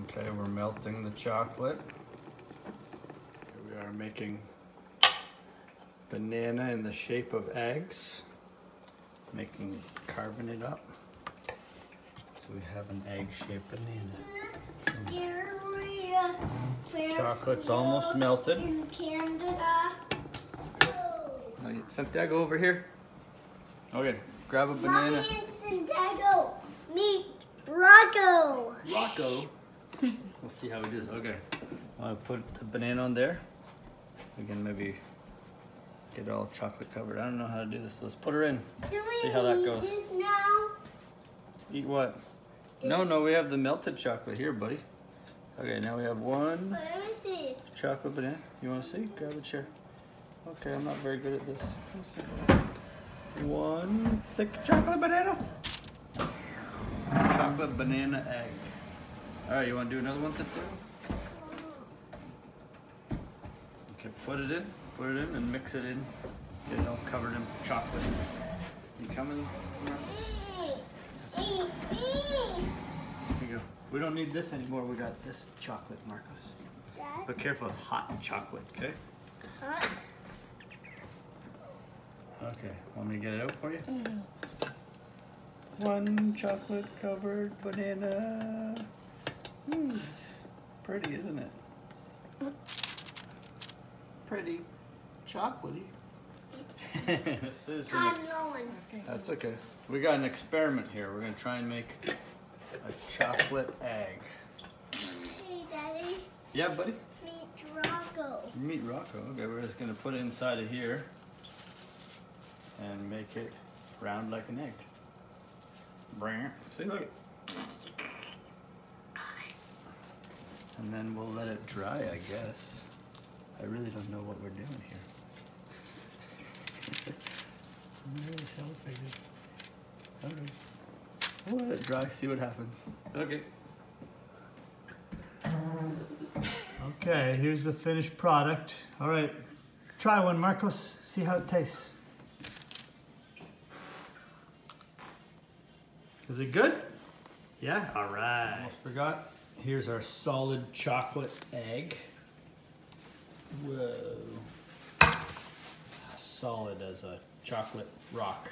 Okay, we're melting the chocolate. Here we are making banana in the shape of eggs. Carving it up. So we have an egg-shaped banana. Chocolate's almost melted. In Canada. Santiago, over here. Okay, grab a banana. Mommy and Santiago meet Rocco. Rocco. We'll see how he does. Okay, I'll put the banana on there. We can maybe get it all chocolate covered. I don't know how to do this. Let's put her in. See how that goes. This now? Eat what? No, we have the melted chocolate here, buddy. Okay, now we have one Let me see. chocolate banana. You want to see? Grab a chair. Okay, I'm not very good at this. Let's see. One thick chocolate banana. Chocolate banana egg. All right, you want to do another one, Santiago? Okay, put it in and mix it in. Get it all covered in chocolate. You coming, Marcos? Here you go. We don't need this anymore. We got this chocolate, Marcos. Dad? But careful, it's hot chocolate, okay? Hot? Okay, want me to get it out for you? One chocolate covered banana. It's pretty, isn't it? Pretty chocolatey. This is I'm going. That's okay. We got an experiment here. We're gonna try and make a chocolate egg. Hey, Daddy. Yeah, buddy? Meet Rocco. Meet Rocco. Okay, we're just gonna put it inside of here and make it round like an egg. See, look. And then we'll let it dry, I guess. I really don't know what we're doing here. I'm really self-figured. Okay. We'll let it dry, see what happens. Okay. Okay, here's the finished product. All right, try one, Marcos. See how it tastes. Is it good? Yeah? All right. Almost forgot. Here's our solid chocolate egg. Whoa. Solid as a chocolate rock.